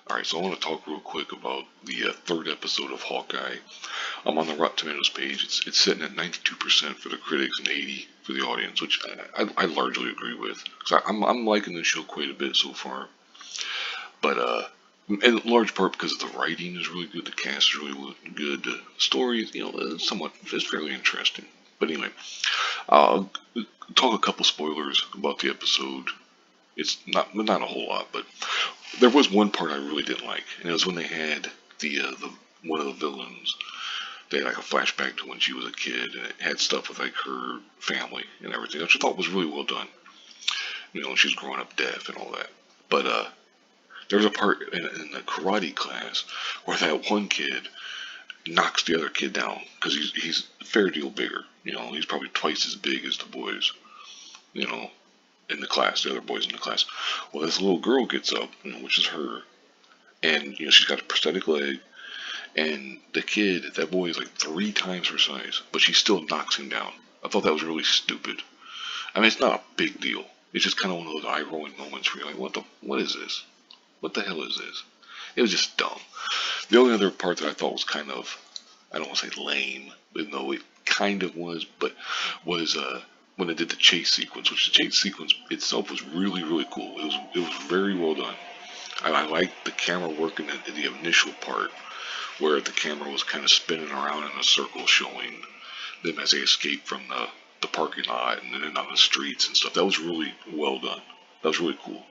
Alright, so I want to talk real quick about the third episode of Hawkeye. I'm on the Rotten Tomatoes page. It's sitting at 92% for the critics and 80 for the audience, which I largely agree with. Cause I'm liking the show quite a bit so far. But in large part because the writing is really good, the cast is really good, the story, somewhat is fairly interesting. But anyway, I'll talk a couple spoilers about the episode. It's not a whole lot, but there was one part I really didn't like, and it was when they had the one of the villains. They had like a flashback to when she was a kid, and it had stuff with like her family and everything, which I thought was really well done. She's growing up deaf and all that. But there was a part in the karate class where that one kid knocks the other kid down because he's a fair deal bigger. He's probably twice as big as the boys. You know, in the class, the other boys in the class. Well, this little girl gets up, which is her, and she's got a prosthetic leg, and the kid, that boy is like 3 times her size, but she still knocks him down. I thought that was really stupid. I mean, it's not a big deal. It's just kind of one of those eye-rolling moments where you're like, what is this? What the hell is this? It was just dumb. The only other part that I thought was kind of, I don't want to say lame, but no, it kind of was, but was when they did the chase sequence, which the chase sequence itself was really, really cool. It was very well done. I liked the camera work in the initial part where the camera was kind of spinning around in a circle showing them as they escape from the parking lot and then on the streets and stuff. That was really well done. That was really cool.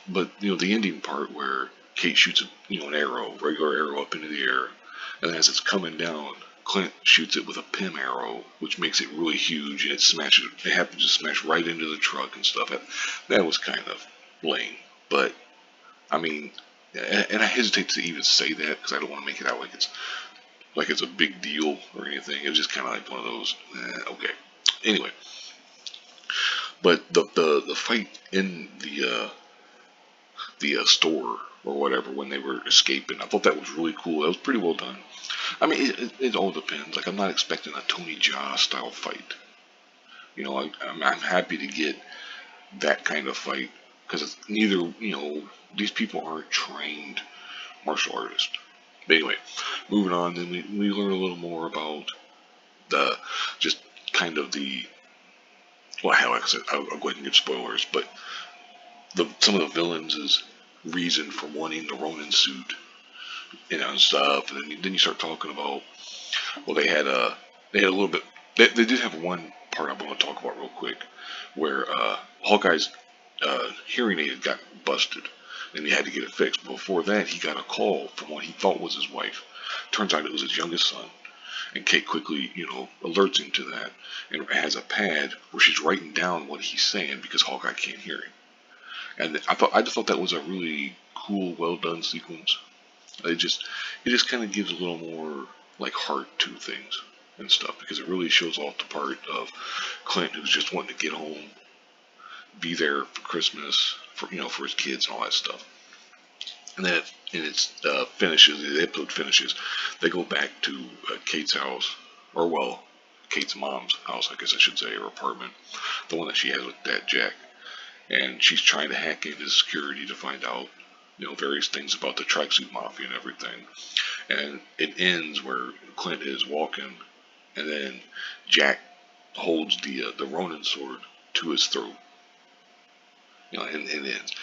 But the ending part where Kate shoots an arrow, regular arrow up into the air, and then as it's coming down, Clint shoots it with a Pym arrow, which makes it really huge, and it smashes. It happens to smash right into the truck and stuff. That was kind of lame, but I mean, and I hesitate to even say that because I don't want to make it out like it's a big deal or anything. It was just kind of like one of those. Okay. Anyway, but the fight in the store or whatever when they were escaping, I thought that was really cool. That was pretty well done. I mean, it all depends. Like, I'm not expecting a Tony Jaa style fight. I'm happy to get that kind of fight because it's neither, these people aren't trained martial artists. But anyway, moving on, then we learn a little more about the, just kind of well, hell, like I said, I'll go ahead and give spoilers, but some of the villains' reason for wanting the Ronin suit, and stuff, and then you start talking about, well, they had a little bit, they did have one part I want to talk about real quick, where Hawkeye's hearing aid got busted, and he had to get it fixed. But before that, he got a call from what he thought was his wife. Turns out it was his youngest son, and Kate quickly, alerts him to that, and has a pad where she's writing down what he's saying because Hawkeye can't hear him. And I just thought that was a really cool, well done sequence. It just kind of gives a little more like heart to things and stuff because it really shows off the part of Clint who's just wanting to get home, be there for Christmas, for his kids and all that stuff. And then the episode finishes. They go back to Kate's house, or well, Kate's mom's house, I guess I should say, or apartment, the one that she has with Dad Jack, and she's trying to hack into security to find out, various things about the tracksuit mafia and everything. And it ends where Clint is walking, and then Jack holds the Ronin sword to his throat. And it ends.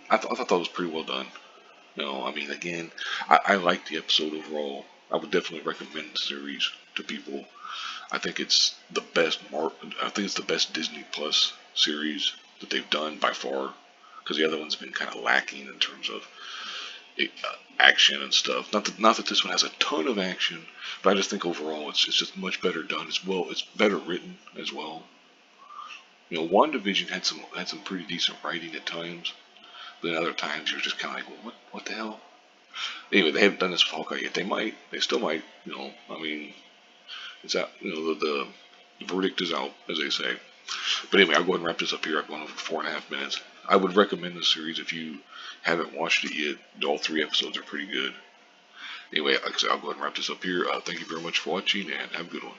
I thought that was pretty well done. I mean, again, I like the episode overall. I would definitely recommend the series to people. I think it's the best I think it's the best Disney Plus series that they've done by far, because the other one's been kind of lacking in terms of action and stuff. Not that this one has a ton of action, but I just think overall it's just much better done. It's better written as well. WandaVision had some pretty decent writing at times, but at other times you're just kind of like, well, what the hell? Anyway, they haven't done this with Hawkeye yet. They might. They still might. I mean, it's out. The verdict is out, as they say. But anyway, I'll go ahead and wrap this up here. I've gone over 4.5 minutes. I would recommend this series if you haven't watched it yet. All 3 episodes are pretty good. Anyway, like I said, I'll go ahead and wrap this up here. Thank you very much for watching, and have a good one.